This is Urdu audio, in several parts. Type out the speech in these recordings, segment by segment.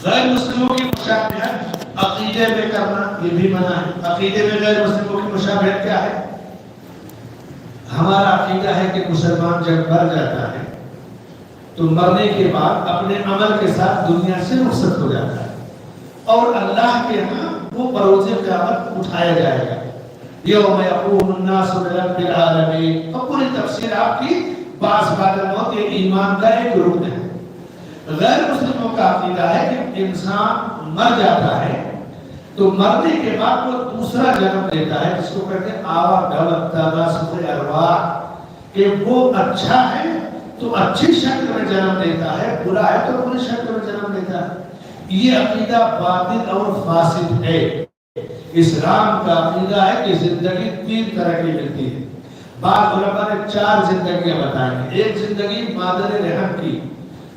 غیر مسلموں کی مشابہت عقیدے میں کرنا یہ بھی منع ہے۔ عقیدے میں غیر مسلموں کی مشابہت کیا ہے؟ ہمارا عقیدہ ہے کہ مسلمان جب مر جاتا ہے تو مرنے کے بعد اپنے عمل کے ساتھ دنیا سے رخصت ہو جاتا ہے اور اللہ کے ہاں وہ بروز قیامت اٹھایا جائے گا۔ یوم یقوم الناس لرب العالمین، اور پوری تفسیر آپ کی بعض باتوں کے ایمان کا ایک رکن ہے۔ غیر مسلموں کا عقیدہ ہے کہ انسان مر جاتا ہے تو مرنے کے بعد وہ دوسرا جنم لیتا ہے، جس کو کہتے ہیں آوا ڈلب تناسخ ارواح، کہ وہ اچھا ہے تو اچھی شکل میں جنم لیتا ہے، برا ہے تو بری شکل میں جنم لیتا ہے۔ یہ عقیدہ باطل اور فاسد ہے۔ اسلام کا عقیدہ ہے کہ زندگی تین طرح کی ملتی ہے۔ بعض علماء نے 4 زندگیاں بتائی ہیں۔ ایک زندگی مادر رحم کی،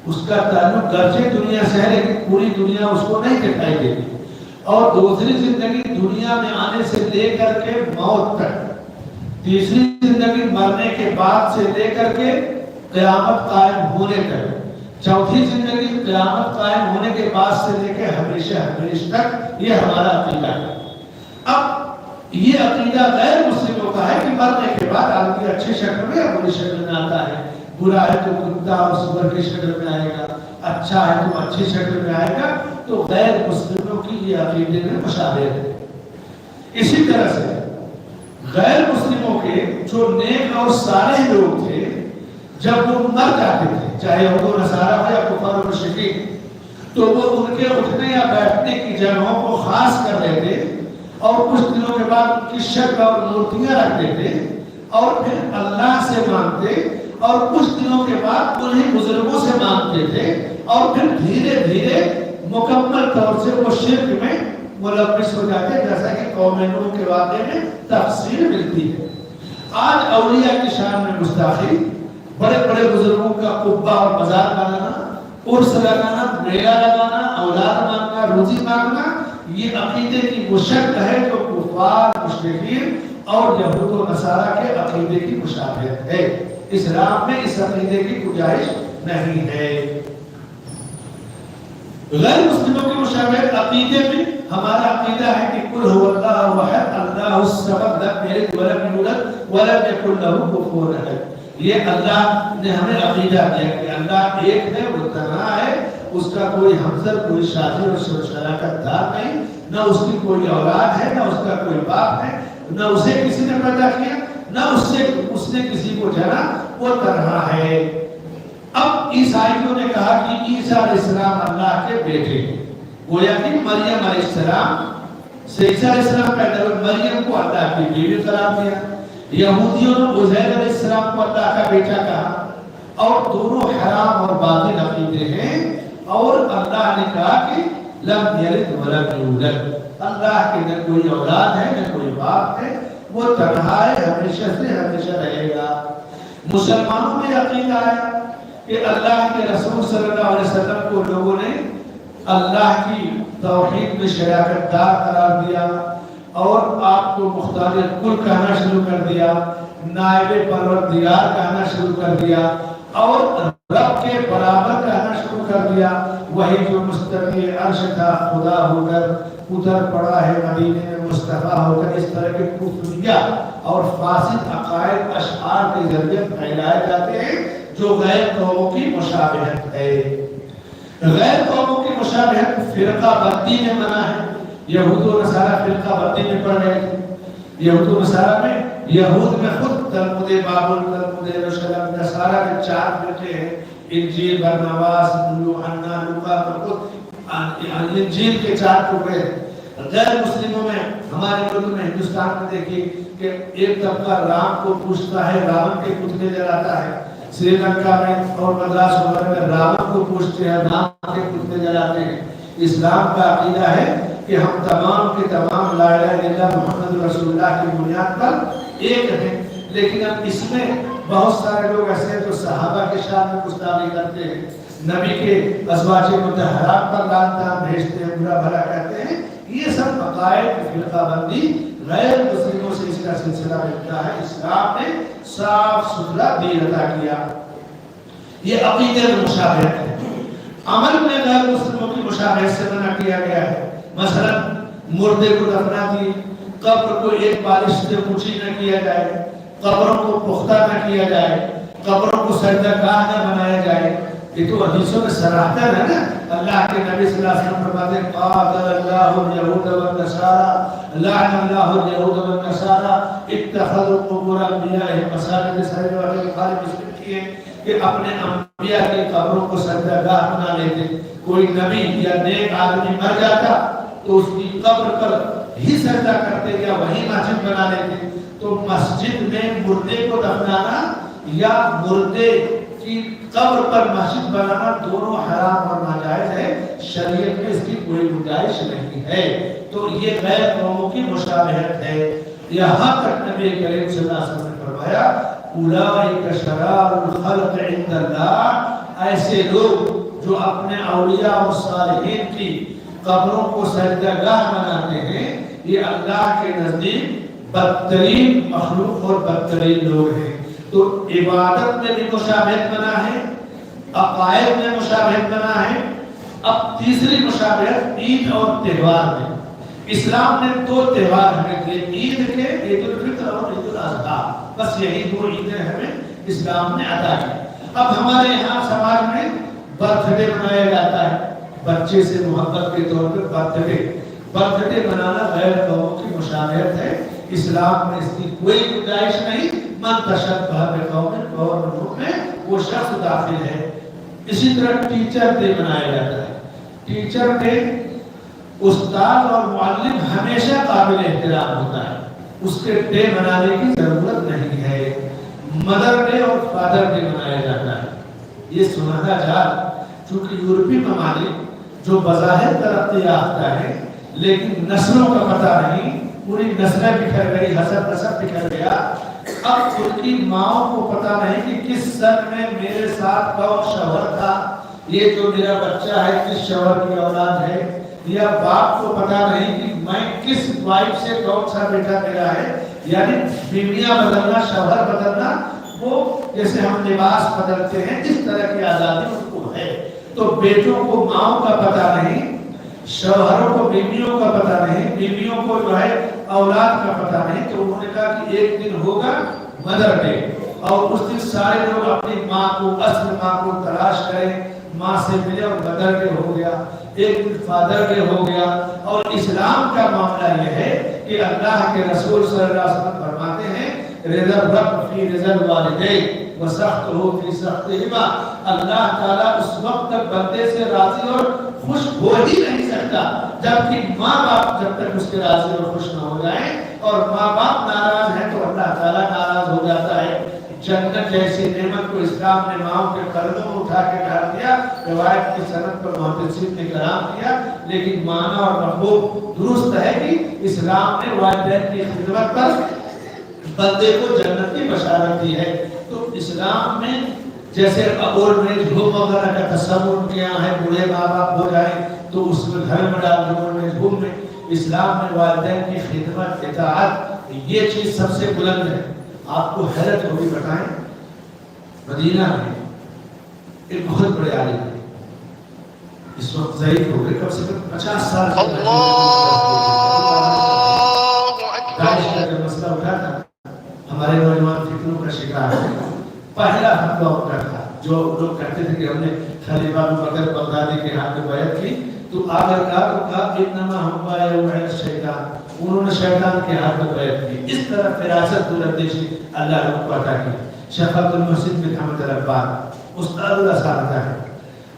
اس کا تعلق گرچہ دنیا سے ہے لیکن پوری دنیا اس کو نہیں دکھائی دیتی، اور دوسری زندگی دنیا میں آنے سے لے کر کے موت تک، تیسری زندگی مرنے کے بعد سے لے کر کے قیامت قائم ہونے تک، چوتھی زندگی قیامت قائم ہونے کے بعد سے لے کے ہمیشہ ہمیشہ تک۔ یہ ہمارا عقیدہ ہے۔ اب یہ عقیدہ غیر مسلموں کا ہے کہ مرنے کے بعد آدمی اچھی شکل میں یا بری شکل میں آتا ہے، برا ہے تو کتا اور سور کی شکل میں آئے گا، اچھا ہے تو اچھی شکل میں آئے گا۔ تو غیر مسلموں کی یہ عقیدے میں مشابہت ہے۔ اسی طرح سے غیر مسلموں کے جو نیک اور صالح لوگ تھے، جب وہ مر جاتے تھے، چاہے وہ نصارہ ہو یا کفار و مشرکین، تو وہ ان کے اٹھنے یا بیٹھنے کی جگہوں کو خاص کر لیتے اور کچھ دنوں کے بعد ان کی شکل اور مورتیاں رکھ دیتے اور پھر اللہ سے مانگتے، اور کچھ دنوں کے بعد انہیں بزرگوں سے مانگتے تھے، اور پھر دھیرے دھیرے مکمل طور سے وہ شرک میں ملوث ہو جاتے، جیسا کہ قوم نوح کے واقعے میں تفصیل ملتی ہے۔ آج اولیاء کی شان میں گستاخی، بڑے بڑے بزرگوں کا قبہ اور مزار بنانا، عرس لگانا، میلہ لگانا، اولاد مانگنا، روزی مانگنا، یہ عقیدے کی وہ شکل ہے جو کفار، مشرکین اور یہود و نصارہ کے عقیدے کی مشابہت ہے۔ اسلام میں اس عقیدے کی گنجائش نہیں ہے۔ غیر مسلموں کی مشابہت عقیدے میں ہمارا عقیدہ ہے کہ قل هو اللہ احد اللہ الصمد لم یلد ولم یولد ولم یکن له کفوا احد۔ یہ اللہ نے ہمیں عقیدہ دیا کہ اللہ ایک ہے، وہ تنہا ہے، اس کا کوئی ہمسر، کوئی شاذر اور شراکت دار نہیں، نہ اس کی کوئی اولاد ہے، نہ اس کا کوئی باپ ہے، نہ اسے کسی نے پیدا کیا، نہ اس نے کسی کو جنا، وہ تنہا ہے۔ اب عیسائیوں نے کہا کہ عیسیٰ علیہ السلام اللہ کے بیٹے ہیں، گویا کہ مریم علیہ السلام سے عیسیٰ علیہ السلام پیدا ہوئے، مریم کو اللہ کی بیوی قرار دیا۔ یہودیوں نے عزیر علیہ السلام کو اللہ کا بیٹا کہا، اور دونوں حرام اور باطل عقیدے ہیں۔ اور اللہ نے کہا کہ لم یلد ولم یولد، اللہ کے نہ کوئی اولاد ہے نہ کوئی باپ ہے، وہ تنہا ہے، ہمیشہ سے ہمیشہ رہے گا۔ مسلمانوں میں عقیدہ ہے کہ اللہ کے رسول صلی اللہ علیہ وسلم کو لوگوں نے اللہ کی توحید میں شراکت دار قرار دیا اور آپ کو مختار کل کہنا شروع کر دیا، نائب پروردگار کہنا شروع کر دیا، اور رب کے برابر کہنا شروع کر دیا۔ وہی جو مستقی عرش تھا خدا ہو کر ادھر پڑا ہے مدینے میں مصطفیٰ ہو کر، اس طرح کے کفریہ اور فاسد عقائد اشعار کے ذریعے پھیلائے جاتے ہیں جو غیر قوموں کی مشابہت ہے۔ غیر قوموں کی مشابہت فرقہ بندی میں منع ہے۔ یہود و نصارہ فرقہ بندی میں پڑ رہے تھے۔ یہود و نصارہ میں، یہود میں خود تلمود بابل، تلمود یروشلم، نصارہ کے 4 فرقے ہیں، انجیل، برناباس، یوحنا، لوقا، انجیل کے 4 ٹکڑے ہیں۔ غیر مسلموں میں ہمارے ملک میں ہندوستان میں دیکھیے کہ ایک طبقہ رام کو پوجتا ہے، راون کے پتلے جلاتا ہے۔ سری لنکا میں اور مدراس وغیرہ میں راون کو پوجتے ہیں، رام کے پتلے جلاتے ہیں۔ اسلام کا عقیدہ ہے کہ ہم تمام کے تمام لا الہ الا اللہ محمد رسول اللہ کی بنیاد پر ایک ہیں، لیکن اب اس میں بہت سارے لوگ ایسے ہیں جو صحابہ کے شان میں گستاخی کرتے ہیں، نبی کے ازواج مطہرات پر لعن طعن بھیجتے ہیں، برا بھلا کہتے ہیں۔ یہ سب عقائد فرقہ بندی غیر مسلموں سے اس کا سلسلہ ملتا ہے۔ اسلام نے صاف ستھرا دین عطا کیا۔ یہ عقیدے میں مشابہت ہے۔ عمل میں غیر مسلموں کی مشابہت سے منع کیا گیا ہے. مثلا مردے کو دفنا دیے، قبر کو ایک بالش سے اونچی نہ کیا جائے، قبروں کو پختہ نہ کیا جائے، قبروں کو سجدہ گاہ نہ بنایا جائے. یہ تو حدیثوں میں صراحتاً ہے نا. اللہ کے نبی صلی اللہ علیہ وسلم فرماتے ہیں قاتل اللہ اليہود والنصارى لعن اللہ اليہود والنصارى اتخذوا قبور انبیائهم مساجد. صحیح بخاری مسلم کی ہے کہ اپنے انبیاء کی قبروں کو سجدہ گاہ بنا لیتے. کوئی نبی یا نیک آدمی مر جاتا تو اس کی قبر پر ہی سجدہ کرتے یا وہی مسجد بنا لیتے. تو مسجد میں مردے کو دفنانا یا مردے کی قبر پر مسجد بنانا دونوں حرام اور ناجائز ہے. شریعت میں اس کی کوئی گنجائش نہیں ہے. تو یہ غیر قوموں کی مشابہت ہے. یہاں تک نبی کریم صلی اللہ علیہ وسلم نے فرمایا اولئک شرار الخلق عند اللہ، ایسے لوگ جو اپنے اولیاء اور صالحین کی قبروں کو سجدہ گاہ بناتے ہیں، یہ اللہ کے نزدیک بدترین مخلوق اور بدترین لوگ ہیں. تو عبادت میں بھی مشابہت بنا ہے، عقائد میں مشابہت بنا ہے. اب تیسری مشابہت عید اور تہوار میں. اسلام نے دو تہوار ہمیں دیے، عید کے عید الفطر اور عید الاضحیٰ. بس یہی دو عیدیں ہمیں اسلام نے عطا کی. اب ہمارے یہاں سماج میں برتھ ڈے منایا جاتا ہے، بچے سے محبت کے طور پر برتھ ڈے منانا غیر قوموں کی مشابہت ہے. اسلام میں اس کی کوئی گنجائش نہیں. من تشبہ بقوم فہو منہم، وہ شخص داخل ہے. اسی طرح ٹیچر ڈے منایا جاتا ہے. ٹیچر ڈے استاد اور معلم ہمیشہ قابل احترام ہوتا ہے، اس کے ڈے منانے کی ضرورت نہیں ہے. مدر ڈے اور فادر ڈے منایا جاتا ہے. یہ سنہرا جال چونکہ یورپی ممالک جو بظاہر ترقی یافتہ ہے لیکن نسلوں کا پتہ نہیں، پوری نسلیں بکھر گئی، حسب نسب بکھر گیا. اب ان کی ماؤں کو پتہ نہیں کہ کس سن میں میرے ساتھ کون شوہر تھا، یہ جو میرا بچہ ہے کس شوہر کی اولاد ہے، یا باپ کو پتہ نہیں کہ میں کس وائف سے کون سا بیٹا میرا ہے. یعنی بیویاں بدلنا، شوہر بدلنا، وہ جیسے ہم لباس بدلتے ہیں اس طرح کی آزادی ان کو ہے. تو بیٹوں کو ماؤں کا پتہ نہیں، شوہروں کو بیویوں کا پتہ نہیں، بیویوں کو جو ہے اولاد کا پتہ نہیں. تو انہوں نے کہا کہ ایک دن ہوگا مدر ڈے، اور اس دن سارے لوگ اپنی ماں کو، اصل ماں کو تلاش کریں، ماں سے ملے، اور مدر ڈے ہو گیا. ایک دن فادر ڈے ہو گیا. اور اسلام کا معاملہ یہ ہے کہ اللہ کے رسول صلی اللہ علیہ وسلم فرماتے ہیں رضا الرب فی رضا الوالدین وسخطہ فی سخطہما. اللہ تعالیٰ اس وقت تک بندے سے راضی اور خوش ہو ہی نہیں سکتا جبکہ ماں باپ جب تک اس کے راضی اور خوش نہ ہو جائیں، اور ماں باپ ناراض ہیں تو اللہ تعالیٰ ناراض ہو جاتا ہے. جنت جیسی نعمت کو اسلام نے ماؤں کے قدموں میں اٹھا کے ڈال دیا. روایت کی سند پر محدثین نے کلام کیا، لیکن معنی اور مفہوم درست ہے کہ اسلام نے والدین کی خدمت پر بندے کو جنت کی بشارت دی ہے. تو اسلام میں جیسے اولڈ ایج ہوم وغیرہ کا تصور ان کے یہاں ہے، بوڑھے ماں باپ ہو جائیں تو اس میں گھر میں ڈال دیں اولڈ ایج ہوم میں. اسلام میں والدین کی خدمت، اطاعت، یہ چیز سب سے بلند ہے. آپ کو حیرت ہوگی، بتائیں مدینہ میں ایک بہت بڑے عالم ہے، اس وقت ضعیف ہو گئے، کم سے کم 50 سال داعش کا جب مسئلہ اٹھا تھا ہمارے نوجوان فکروں کا شکار ہے. پہلا فتویٰ ان کا تھا، جو لوگ کہتے تھے کہ ہم نے خلیفہ ابو بکر بغدادی کے ہاتھ میں بیعت کی تو آگر کہا انما ہم بایعوا علی الشیطان، انہوں نے شیطان کے ہاتھ میں بیعت کی. اس طرح فراست دولتیشی اللہ نے ان کو عطا کی. شیخ عبد المحسن بن حمد العباد استاد الاساتذہ ہے.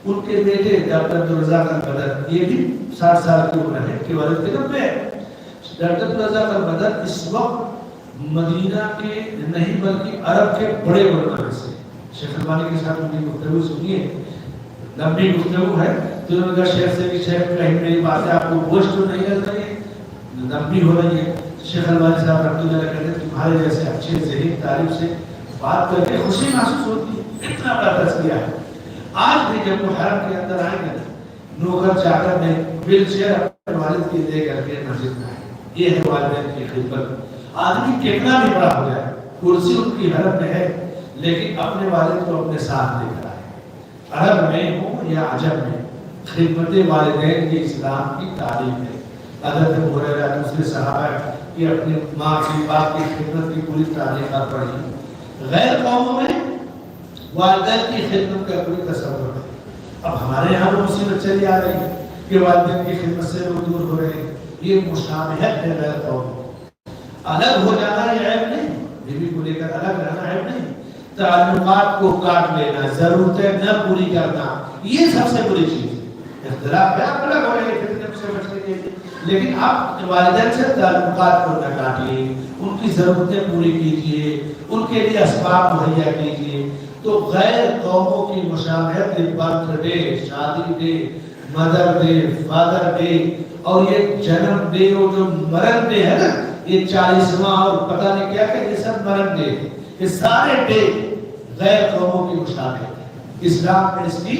ان کے بیٹے ڈاکٹر عبدالرزاق البدر، یہ بھی 60 سال کی عمر ہے کہ والد کے نبے. ڈاکٹر عبدالرزاق البدر اس وقت مدینہ کے نہیں بلکہ عرب کے بڑے علماء سے. شیخ البانی کے ساتھ ان کی گفتگو سنیے، لمبی گفتگو ہے. تو انہوں نے کہا شیخ سے کہ شیخ کہیں میری باتیں آپ کو بوجھ تو نہیں لگ رہی، لمبی ہو رہی ہے. شیخ البانی صاحب رحمۃ اللہ کہتے ہیں تمہارے جیسے اچھے ذہین طالب سے بات کر کے خوشی محسوس ہوتی ہے، اتنا بڑا تذکیہ ہے. آج بھی جب وہ حرم کے اندر آئیں گے نوکر چاکر میں ویل چیئر اپنے والد کی دے کر کے مسجد میں آئے. یہ ہے والدین کی خدمت. آدمی کتنا بھی بڑا ہو جائے، کرسی ان کی حرم میں ہے لیکن اپنے والد کو اپنے ساتھ لے کر آئے، عرب میں ہوں یا عجم میں، خدمت والدین کی اسلام کی تعلیم ہے۔ حضرت ابو ہریرہ دوسرے صحابہ کی اپنی ماں کی باپ کی خدمت کی پوری تعلیمات پڑھی۔ غیر قوموں میں والدین کی خدمت کا کوئی تصور نہیں۔ اب ہمارے یہاں وہ مصیبت چلی آ رہی ہے کہ والدین کی خدمت سے لوگ دور ہو رہے ہیں۔ یہ مشابہت ہے غیر قوموں۔ الگ ہو جانا یہ عیب نہیں، بیوی کو لے کر الگ رہنا عیب نہیں، تعلقات کو کاٹ لینا، ضرورتیں نہ پوری کرنا، یہ سب سے بری چیز ہے۔ اختلاف ہے، آپ الگ ہو رہے ہیں فتنے سے بچنے کے لیے، لیکن آپ والدین سے تعلقات کو نہ کاٹیے، ان کی ضرورتیں پوری کیجیے، ان کے لیے اسباب مہیا کیجیے۔ تو غیر قوموں کی مشابہت، برتھ ڈے، شادی day, mother day, father day, اور یہ جنم ڈے اور جو مرن ڈے ہے نا، یہ 40واں اور پتہ نہیں کیا کہ یہ سب مرن ڈے، یہ سارے ڈے غیر قوموں کی مشابہت ہے۔ اسلام میں اس کی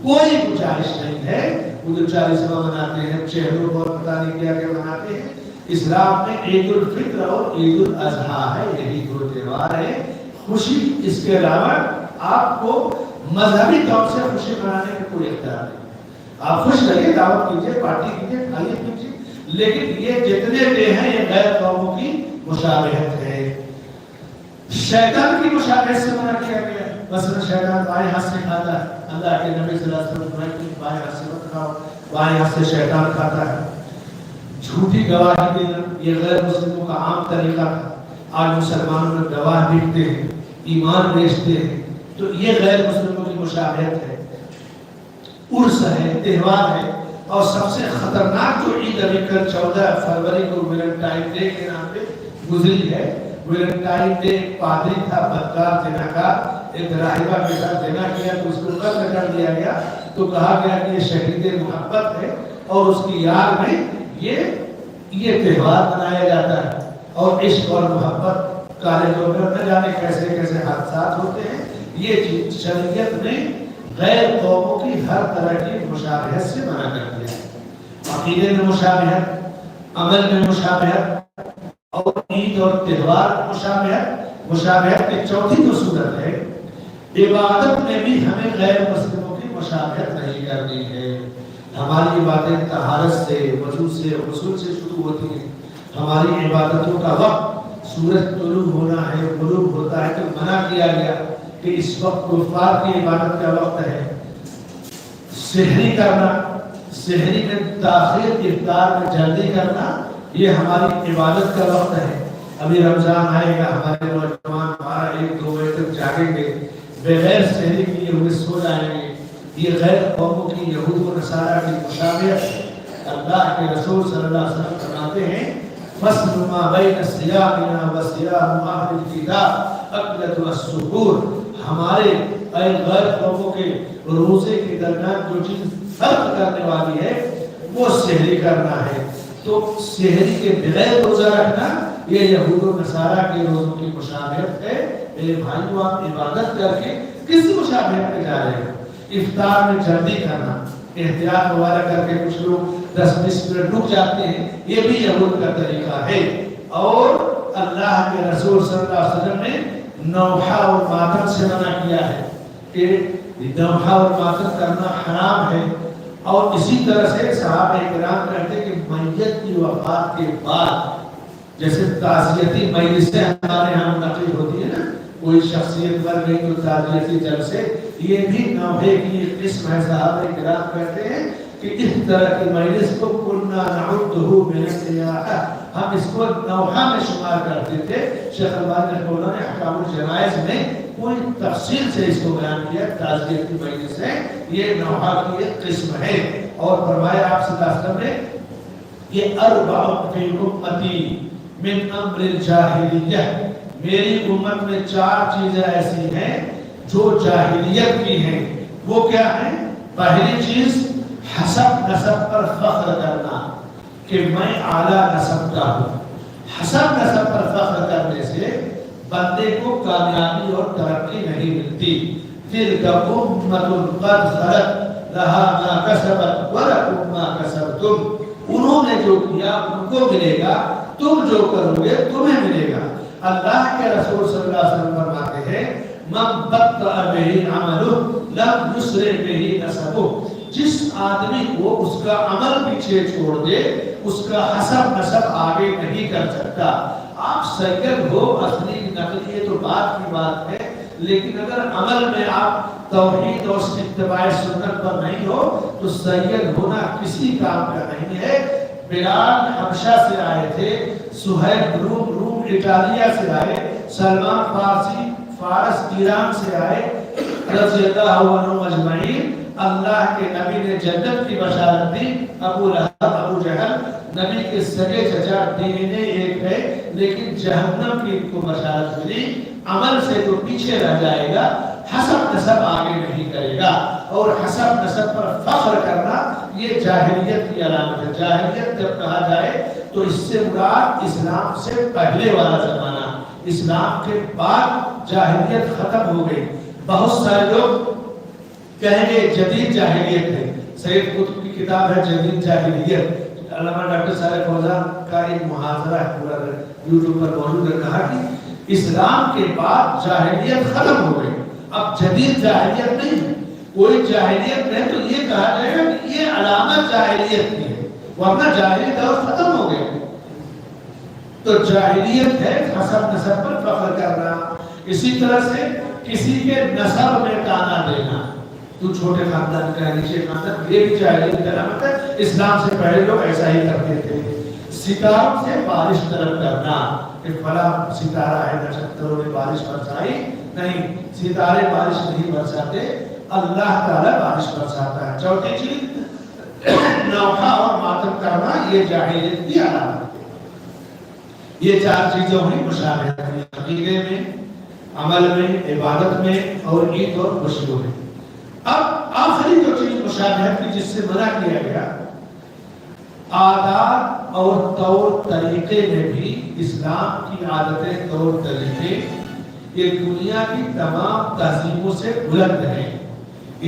کوئی گنجائش نہیں ہے۔ وہ جو 40واں مناتے ہیں، چہروں پر پتہ نہیں کیا کہ مناتے ہیں، اسلام میں عید الفطر اور عید الاضحیٰ ہے، یہی دو تہوار ہیں۔ خوشی اس کے علاوہ آپ کو مذہبی طور سے خوشی منانے کا کوئی اختیار نہیں۔ آپ خوش رہیے، دعوت کیجیے، پارٹی کیجیے، کھائیے پیجیے، لیکن یہ جتنے ڈے ہیں یہ غیر قوموں کی مشابہت ہے۔ شیطان کی مشابہت سے منع کیا گیا ہے۔ مثلا شیطان بائیں ہاتھ سے کھاتا ہے، اللہ کے نبی صلی اللہ علیہ وسلم فرمایا کہ بائیں ہاتھ سے مت کھاؤ، بائیں ہاتھ سے شیطان کھاتا ہے۔ جھوٹی گواہی دینا یہ غیر مسلموں کا عام طریقہ تھا۔ آج مسلمانوں میں گواہ بکتے ہیں، ایمان بیچتے ہیں، تو یہ غیر مسلموں کی مشابہت ہے۔ عرس ہے، تہوار ہے، اور سب سے خطرناک جو عید ابھی کل 14 فروری کو ویلنٹائن ڈے کے نام پہ گزری ہے۔ ویلنٹائن ڈے ایک پادری تھا، بدکار زناکار، ایک راہبہ کے ساتھ زنا کیا تو اس کو قتل کر دیا گیا، تو کہا گیا کہ یہ شہید محبت ہے، اور اس کی یاد میں یہ تہوار منایا جاتا ہے۔ اور عشق اور محبت کالجوں میں نہ جانے کیسے کیسے حادثات ہوتے ہیں۔ یہ چیز شریعت نے غیر قوموں کی ہر طرح کی مشابہت سے منع کر دیا ہے۔ عقیدے میں مشابہت، عمل میں مشابہت، اور عید اور تہوار مشابہت۔ مشابہت کی چوتھی جو صورت ہے، عبادت میں بھی ہمیں غیر مسلموں کی مشابہت نہیں کرنی ہے۔ ہماری عبادت طہارت سے، وضو سے، غسل سے شروع ہوتی ہیں۔ ہماری عبادتوں کا وقت سورج طلوع ہونا ہے، غروب ہوتا ہے، تو منع کیا گیا کہ اس وقت کفار کی عبادت کا وقت ہے۔ سحری کرنا، سحری میں تاخیر، افطار میں جلدی کرنا، یہ ہماری عبادت کا وقت ہے۔ ابھی رمضان آئے گا، ہمارے نوجوان 1-2 بجے تک جاگیں گے، بغیر سحری کیے ہوئے سو جائیں گے۔ یہ غیر قوموں کی، یہود و نصارہ کی مشابہت ہے۔ اللہ کے رسول صلی اللہ علیہ وسلم فرماتے ہیں فصل ما بین صیامنا و صیام اہل الکتاب اکلۃ السحور، ہمارے غیر قوموں کے روزے کے درمیان جو چیز فرق کرنے والی ہے وہ سحری کرنا ہے۔ تو سحری کے بغیر روزہ رکھنا یہ یہود و نصارہ کے روزوں کی مشابہت ہے۔ میرے بھائیو، آپ عبادت کر کے کس مشابہت میں جا رہے ہیں؟ افطار میں جلدی کرنا، احتیاط وغیرہ کر کے کچھ لوگ 10-20 منٹ رک جاتے ہیں، یہ بھی یہود کا طریقہ ہے۔ اور اللہ کے رسول صلی اللہ علیہ وسلم نے نوحہ اور ماتم سے منع کیا ہے کہ نوحہ اور ماتم کرنا حرام ہے۔ اور اسی طرح سے صحابہ کرام کہتے کہ میت کی وفات کے بعد جیسے تعزیتی مجلسیں ہمارے یہاں منعقد ہوتی ہے نا، کوئی شخصیت مر گئی تو تعزیتی جلسے، یہ بھی نوحے کی ایک قسم ہے۔ صحابہ کرام کہتے ہیں کہ اس طرح کی مجلس کو کنا نعدہ من السیاحہ، ہم اس کو نوحہ میں شمار کرتے تھے۔ شیخ البانی رحمہ اللہ نے احکام الجنائز میں پوری تفصیل سے اس کو بیان کیا۔ تعزیت کی مجلس ہے، یہ نوحہ کی ایک قسم ہے۔ اور فرمایا آپ صلی اللہ علیہ وسلم نے یہ اربع فی امتی من امر الجاہلیہ، میری امت میں 4 چیزیں ایسی ہیں جو جاہلیت کی ہیں۔ وہ کیا ہیں؟ پہلی چیز حسب نسب پر فخر کرنا کہ میں اعلیٰ نسب کا ہوں۔ حسب نسب پر فخر کرنے سے بندے کو کامیابی اور ترقی نہیں ملتی۔ تلک امۃ قد خلت لہا ما کسبت ولکم ما کسبتم، انہوں نے جو کیا ان کو ملے گا، تم جو کرو گے تمہیں ملے گا۔ اللہ کے رسول صلی اللہ علیہ وسلم فرماتے ہیں من بطأ به عمله لم يسرع به نسبه، جس آدمی کو اس کا عمل پیچھے چھوڑ دے اس کا حسب نسب آگے نہیں کر سکتا۔ آپ سید ہو، اصلی نقلی یہ تو بات کی بات ہے، لیکن اگر عمل میں آپ توحید اور اتباع سنت پر نہیں ہو تو سید ہونا کسی کام کا نہیں ہے۔ بلال حبشہ سے آئے تھے، سہیب روم اٹالیا سے آئے، سلمان فارسی فارس ایران سے آئے، رضی اللہ عنہ اجمعین۔ اللہ کے نبی نے جنت کی بشارت دی۔ ابو لہب ابو جہل نبی کے سگے چچا دینے ایک ہے، لیکن جہنم کی ان کو بشارت ملی۔ عمل سے تو پیچھے رہ جائے گا، حسب نسب آگے نہیں کرے گا، اور حسب نسب پر فخر کرنا یہ جاہلیت کی علامت ہے۔ جاہلیت جب کہا جائے تو اس سے مراد اسلام سے پہلے والا زمانہ، اسلام کے بعد جاہلیت ختم ہو گئی۔ بہت سارے لوگ کہیں گے جدید جاہلیت ہے، سید قطب کی کتاب ہے جدید جاہلیت، علامہ ڈاکٹر صالح فوزان کا ایک محاضرہ ہے پورا یوٹیوب پر موجود ہے، کہا کہ اسلام کے بعد جاہلیت ختم ہو گئی، اب جدید جاہلیت نہیں ہے۔ کوئی جاہلیت نہیں تو یہ کہا جائے گا کہ یہ علامت جاہلیت کی ہے، ورنہ جاہلی دور ختم ہو گئے۔ تو جاہلیت ہے حسب نسب پر فخر کرنا، اسی طرح سے کسی کے نسب میں تانا دینا، تو چھوٹے خاندان کا نیچے خاندان، یہ بھی جاہلیت کی علامت ہے۔ اسلام سے پہلے لوگ ایسا ہی کرتے تھے۔ ستاروں سے بارش طلب کرنا کہ فلاں ستارہ ہے، نچھتروں نے بارش برسائی، نہیں، ستارے بارش نہیں برساتے، اللہ تعالیٰ بارش برساتا ہے۔ چوتھی چیز نوحہ اور ماتم کرنا، یہ جاہلیت کی علامت ہے۔ یہ چار چیزیں ہوئی مشابہت میں، عقیدے میں، عمل میں، عبادت میں اور عید اور خوشیوں میں۔ اب آخری جو چیز مشابہت کی جس سے منع کیا گیا، عادات اور طور طریقے میں بھی اسلام کی عادتیں طور طریقے یہ دنیا کی تمام تہذیبوں سے بلند ہیں۔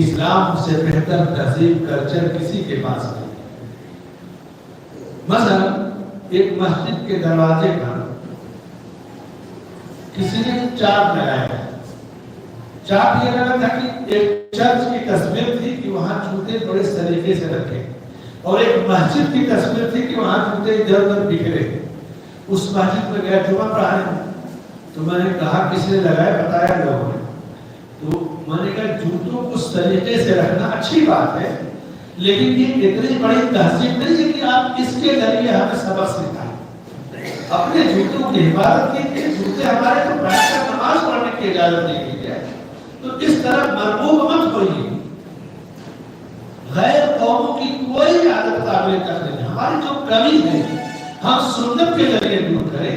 اسلام سے بہتر تہذیب کلچر کسی کے پاس نہیں۔ مثلا ایک مسجد کے دروازے پر کسی نے چارٹ لگایا ہے، چارٹ یہ لگا تھا کہ ایک چرچ کی تصویر تھی کہ وہاں جوتے بڑے طریقے سے رکھے، اور ایک مسجد کی تصویر تھی کہ وہاں جوتے ادھر ادھر بکھرے۔ اس مسجد میں گیا جمعہ پڑھانے، تو میں نے کہا کس نے لگایا، بتایا لوگوں نے، تو میں نے کہا جوتوں کو اس طریقے سے رکھنا اچھی بات ہے، لیکن یہ اتنی بڑی تہذیب نہیں ہے کہ آپ اس کے ذریعے ہمیں سبق سکھائیں۔ اپنے جوتوں کی حفاظت کیجیے، جوتے ہمارے کو بیٹھ کر نماز پڑھنے کی اجازت نہیں دی ہے، تو اس طرح مرغوب مت ہوئیے۔ غیر قوموں کی کوئی عادت قابل تقلید نہیں، ہماری جو کمی ہے ہم سنت کے ذریعے دور کریں،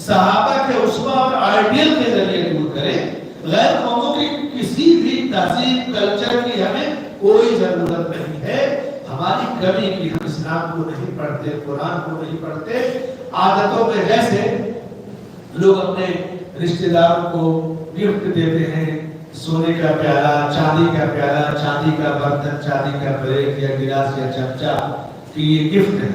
صحابہ کے اسوہ اور آئیڈیل کے ذریعے دور کریں۔ غیر قوموں کی کسی بھی تہذیب کلچر کی ہمیں کوئی ضرورت نہیں ہے۔ ہماری کمی کی ہم اسلام کو نہیں پڑھتے، قرآن کو نہیں پڑھتے۔ عادتوں میں جیسے لوگ اپنے رشتہ داروں کو گفٹ دیتے ہیں، سونے کا پیالہ، چاندی کا پیالہ، چاندی کا برتن، چاندی کا پلیٹ یا گلاس یا چمچہ، کہ یہ گفٹ ہے۔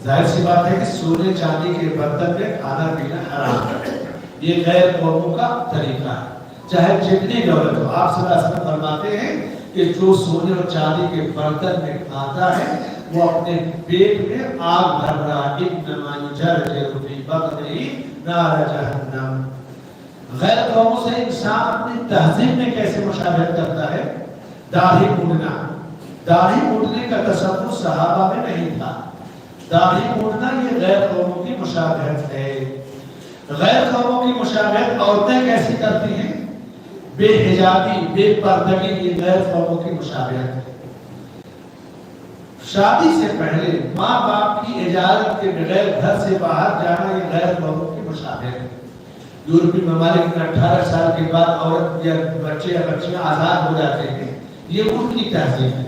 ظاہر سی بات ہے کہ سونے چاندی کے برتن میں کھانا پینا حرام ہے، یہ غیر قوموں کا طریقہ ہے، چاہے جتنی دولت ہو۔ آپ صلی اللہ علیہ وسلم فرماتے ہیں کہ جو سونے اور چاندی کے برتن میں کھاتا ہے وہ اپنے پیٹ میں آگ بھر رہا ہے، انما یجرجر فی بطنہ نار جہنم۔ غیر قوموں سے انسان اپنی تہذیب میں کیسے مشابہت کرتا ہے؟ داڑھی مونڈنا، داڑھی مونڈنے کا تصور صحابہ میں نہیں تھا۔ داڑھی مونڈنا یہ غیر قوموں کی مشابہت ہے۔ غیر قوموں کی مشابہت عورتیں کیسی کرتی ہیں؟ بے حجابی، بے پردگی، یہ غیر قوموں کی مشابہت ہے۔ شادی سے پہلے ماں باپ کی اجازت کے بغیر گھر سے باہر جانا یہ غیر قوموں کی مشابہت ہے۔ یورپی ممالک میں 18 سال کے بعد عورت یا بچے یا بچیاں آزاد ہو جاتے ہیں، یہ ان کی تہذیب ہے۔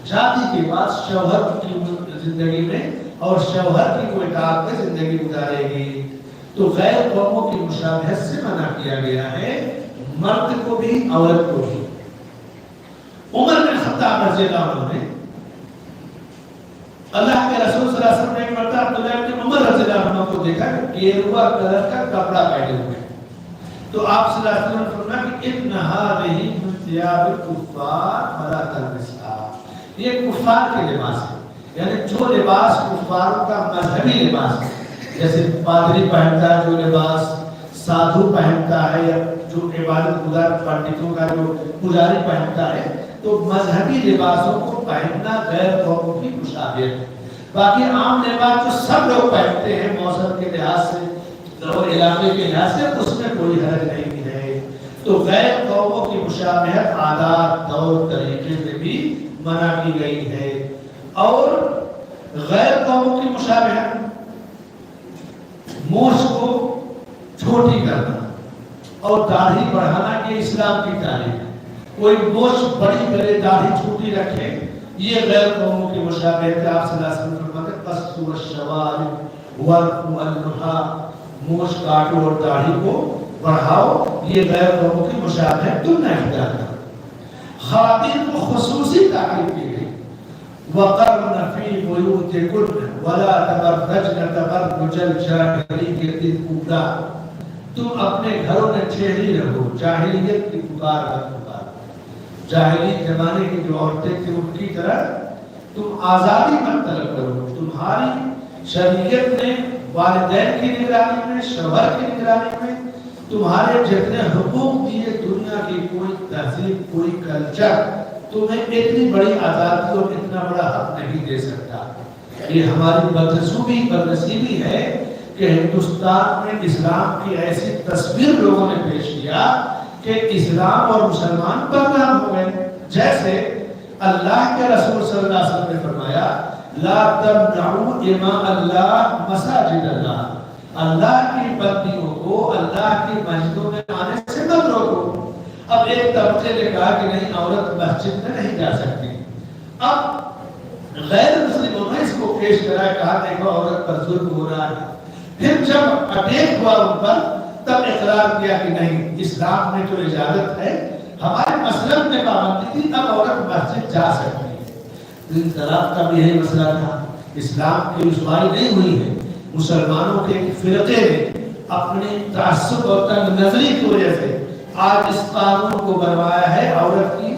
شادی کے بعد شوہر کی زندگی میں اور شوہر کی کوئی اطاعت میں زندگی گزارے گی۔ تو غیر قوموں کی مشابہت سے منع کیا گیا ہے، مرد کو بھی عورت کو بھی۔ عمر بن خطاب رضی اللہ عنہ نے اللہ کے رسول صلی اللہ علیہ وسلم نے ایک مرتبہ عبداللہ بن عمر رضی اللہ عنہ کو دیکھا کہ گیروا کلر کا کپڑا پہنے ہوئے۔ تو آپ صلی اللہ علیہ وسلم نے فرمایا کہ ان هذه من ثياب الكفار فلا تلبسها، یہ کفار کے لباس ہے، یعنی جو لباس کفاروں کا مذہبی لباس ہے، جیسے پادری پہنتا ہے جو لباس، سادھو پہنتا ہے، یا جو عبادت گزار پنڈتوں کا جو پجاری پہنتا ہے، تو مذہبی لباسوں کو پہننا غیر قوموں کی مشابہت ہے۔ باقی عام لباس جو سب لوگ پہنتے ہیں موسم کے لحاظ سے اور علاقے کے لحاظ سے، اس میں کوئی حرج نہیں ہے۔ تو غیر قوموں کی مشابہت عادات طور طریقے میں بھی منع کی گئی ہے۔ اور غیر قوموں کی مشابہت مونچھ کو چھوٹی کرنا اور داڑھی بڑھانا، یہ اسلام کی تعلیم ہے۔ کوئی مونچھ بڑی کرے داڑھی چھوٹی رکھے، یہ غیر قوموں کی مشابہت ہے۔ آپ صلی اللہ علیہ وسلم فرماتے ہیں قص والشوارب ورفع اللحى، مونچھ کاٹو اور داڑھی کو بڑھاؤ، یہ غیر قوموں کی مشابہت تم نہ اختیار کرو۔ خواتین کو خصوصی تعلیم کی گئی، وَقَرْنَ فِي بُيُوتِكُنَّ وَلَا تَبَرَّجْنَ تَبَرُّجَ الْجَاهِلِيَّةِ الْأُولَىٰ، تم اپنے گھروں میں ٹھہری رہو، جاہلیت کی پکار مت پکارو، جاہلی زمانے کی جو عورتیں تھیں ان کی طرح تم آزادی مت طلب کرو۔ تمہاری شریعت نے والدین کی نگرانی میں، شوہر کی نگرانی میں تمہارے جتنے حقوق دیے، دنیا کی کوئی تہذیب کوئی کلچر تمہیں اتنی بڑی آزادی اور اتنا بڑا حق نہیں دے سکتا۔ یہ ہماری بدنصیبی ہے کہ ہندوستان میں اسلام کی ایسی تصویر لوگوں نے پیش کیا کہ اسلام اور مسلمان بدنام ہو گئے۔ جیسے اللہ کے رسول صلی اللہ علیہ وسلم نے فرمایا لا تمنعوا اماء اللہ مساجد اللہ، اللہ کی بندیوں کو اللہ کی مسجدوں میں آنے سے مت روکو۔ اب ایک طبقے نے کہا کہ نہیں، عورت مسجد میں نہیں جا سکتی۔ اب غیر مسلموں نے اس کو پیش کرا، کہا دیکھو عورت پر ظلم ہو رہا ہے۔ پھر جب اٹیک ہوا ان پر تب اقرار کیا کہ نہیں، اسلام میں تو اجازت ہے، ہمارے مسلک میں پابندی تھی، اب عورت مسجد جا سکتی ہے۔ دین طلاق کا بھی یہی مسئلہ تھا، اسلام کی رسوائی نہیں ہوئی ہے۔ مسلمانوں کے فرقے نے اپنی تعصب اور تنگ نظری کی وجہ سے آج اس قانون کو بنوایا ہے عورت کی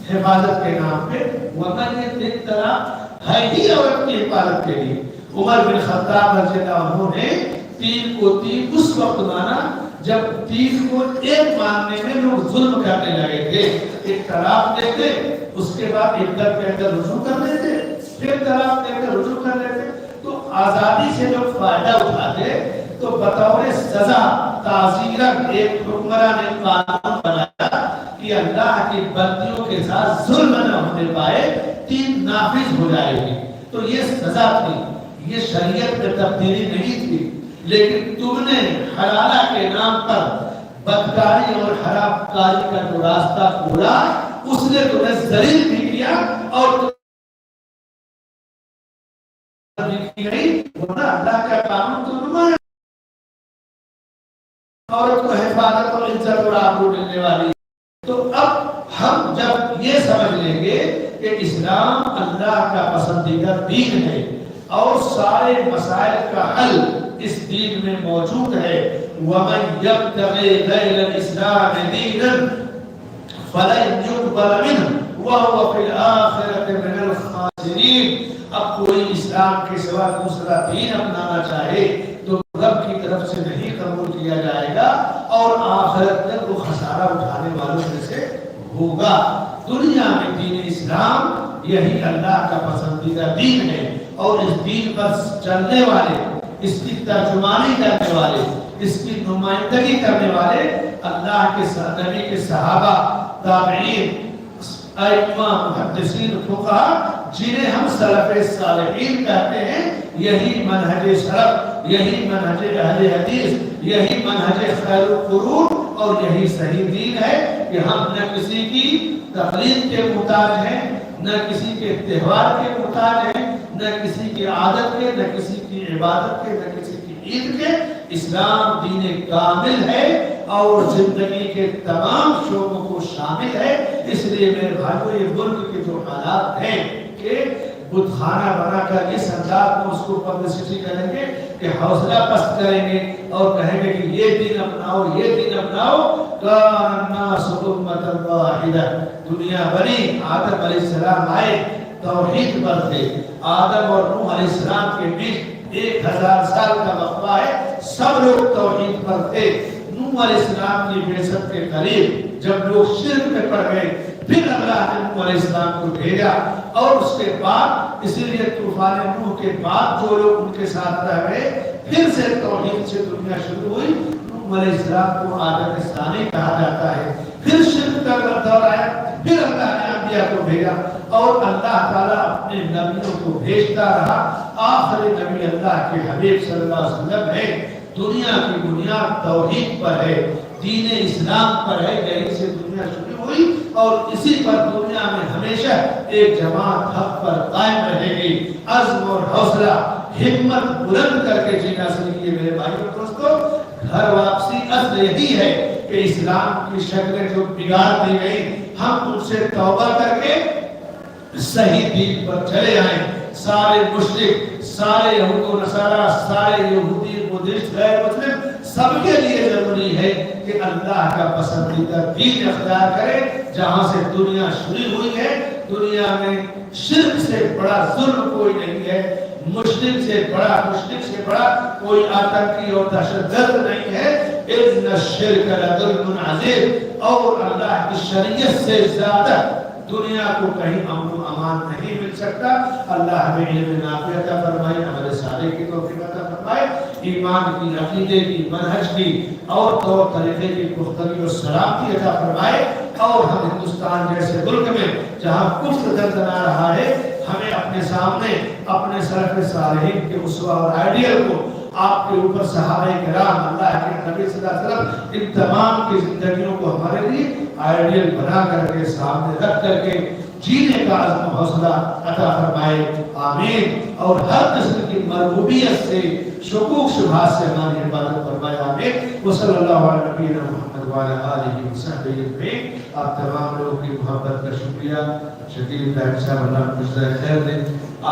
حفاظت کے نام پہ، ورنہ یہ دین طلاق ہے ہی عورت کی حفاظت کے لیے۔ عمر بن خطاب رضی اللہ عنہ نے تین کو تین اس وقت مانا جب تین کو ایک ماننے میں لوگ ظلم کرنے لگے تھے۔ ایک طلاق دیتے، اس کے بعد عدت کے اندر رجوع کر لیتے، پھر طلاق دے کر رجوع کر لیتے۔ تو آزادی سے لوگ فائدہ اٹھاتے تو بطور سزا تعزیرن ایک حکمراں نے قانون بنایا کہ اللہ کی بندیوں کے ساتھ ظلم نہ ہونے پائے، تین نافذ ہو جائے گی۔ تو یہ سزا تھی، یہ شریعت میں تبدیلی نہیں تھی، لیکن تم نے حلالہ کے نام پر بدکاری اور حرام کاری کا جو راستہ کھولا، اس نے تمہیں ذلیل بھی کیا اور اللہ کا قانون تو نمایا، عورت کو حفاظت اور عزت اور آبرو ملنے والی۔ تو اب ہم جب یہ سمجھ لیں گے کہ اسلام اللہ کا پسندیدہ دین ہے اور سارے مسائل کا حل اس دین میں موجود ہے، وَمَنْ يَبْتَغِي غَيْرَ الْإِسْلَامِ دِينًا فَلَنْ يُقْبَلَ مِنْهُ وَهُوَ فِي الْآخِرَةِ مِنَ الْخَاسِرِينَ۔ اب کوئی اسلام کے سوا دوسرا دین اپنانا چاہے تو رب کی طرف سے نہیں قبول کیا جائے گا اور آخرت میں وہ خسارہ اٹھانے والوں میں سے ہوگا۔ دنیا میں دین اسلام یہی اللہ کا پسندیدہ دین ہے، اور اس دین پر چلنے والے، اس کی ترجمانی کرنے والے، اس کی نمائندگی کرنے والے اللہ کے نبی کے صحابہ، تابعین، ائمہ، محدثین، فقہاء، جنہیں ہم سلف صالحین کہتے ہیں۔ یہی منہج سلف، یہی منہج اہل حدیث، یہی منہج خیر القرون اور یہی صحیح دین ہے کہ ہم نہ کسی کی تقلید کے محتاج ہیں، نہ کسی کے تہوار کے محتاج ہیں، نہ کسی کی عادت کے، نہ کسی کی عبادت کے، نہ کسی کی عید کے۔ اسلام دین کامل ہے اور زندگی کے تمام شعبوں کو شامل ہے۔ اس لیے میرے بھائیو، یہ ملک کے جو حالات ہیں کہ بت خانہ بنا کر اس انداز میں اس کو پبلسٹی کریں گے، کہ حوصلہ پست کریں گے اور کہیں گے کہ یہ دین اپناؤ، یہ دین اپناؤ، کان الناس امۃ واحدہ، دنیا بنی، آدم علیہ السلام آئے توحید پر تھے، آدم اور نوح علیہ السلام کے بیچ 1000 سال کا وقفہ ہے، سب لوگ توحید پر تھے۔ نوح علیہ السلام کی بعثت کے قریب جب لوگ شرک میں پڑ گئے، پھر اللہ نے نوح علیہ السلام کو بھیجا، اور اس کے بعد اسی لیے طوفان نوح کے بعد جو لوگ ان کے ساتھ رہ گئے، پھر سے توحید سے دنیا شروع ہوئی۔ نوح علیہ السلام کو آدم ثانی کہا جاتا ہے۔ پھر شرک کا دور آیا، پھر اللہ نے انبیاء کو بھیجا، اور اللہ تعالیٰ اپنے نبیوں کو بھیجتا رہا۔ آخری نبی اللہ کے حبیب صلی اللہ علیہ وسلم ہے۔ دنیا کی بنیاد توحید پر ہے، دین اسلام پر ہے، یہیں سے دنیا شروع ہوئی اور اسی پر دنیا میں ہمیشہ ایک جماعت حق پر قائم رہے گی۔ عزم اور حوصلہ، ہمت بلند کر کے جینا سیکھیے میرے بھائیو اور دوستو۔ گھر واپسی اصل یہی ہے کہ اسلام کی شکلیں جو بگاڑ دی گئی، ہم ان سے توبہ کر کے صحیح دین پر چلے آئیں۔ سارے مشرک، سارے یہود و نصارہ، سارے یہودی بدھسٹ غیر مسلم، سب کے لیے ضروری ہے کہ اللہ کا پسندیدہ دین اختیار کرے۔ جہاں سے دنیا شروع ہوئی ہے، دنیا میں شرک سے بڑا ظلم کوئی نہیں ہے، مشرک سے بڑا کوئی آتنکی اور دہشت گرد نہیں ہے۔ اِنَّ الشِّرْكَ لَظُلْمٌ عَظِيمٌ، اور اللہ کی شریعت سے زیادہ دنیا کو کہیں امن و امان نہیں مل سکتا۔ اللہ ہمیں علم نافع عطا فرمائے، عمل صالح کی توفیق عطا فرمائے، ایمان کی، عقیدے کی، منہج کی اور طور طریقے کی پختگی و سلامتی عطا فرمائے، اور ہم ہندوستان جیسے ملک میں جہاں کفر دندنا رہا ہے، ہمیں اپنے سامنے اپنے سلف صالحین کے اسوہ اور آئیڈیل کو، آپ کے اوپر صحابہ کرام، اللہ کے نبی صلی اللہ علیہ وسلم، ان تمام کی زندگیوں کو ہمارے لیے آئیڈیل بنا کر کے سامنے رکھ کر کے جینے کا عزم و حوصلہ عطا فرمائے، آمین۔ اور ہر قسم کی مرغوبیت سے، شکوک شبہات سے ہماری حفاظت فرمائے، آمین۔ وصلی اللہ علیہ نبینا محمد وعلی آلہ وصحبہ اجمعین۔ آپ تمام لوگوں کی محبت کا شکریہ۔ شکیل ابراہیم صاحب اللہ کو جزائے خیر دے۔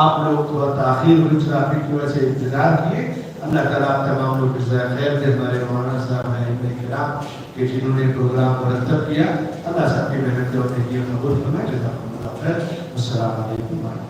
آپ لوگ تو تاخیر ہوئی ٹرافک کی وجہ سے انتظار کیے، اللہ تعالیٰ آپ تمام لوگ کو جزائے خیر دے۔ ہمارے مولانا صاحب ہیں کرام کہ جنہوں نے پروگرام مرتب کیا، اللہ سب کی محنت اور نیکیوں کو قبول فرمائے۔ جزاکم اللہ خیر۔ السلام علیکم۔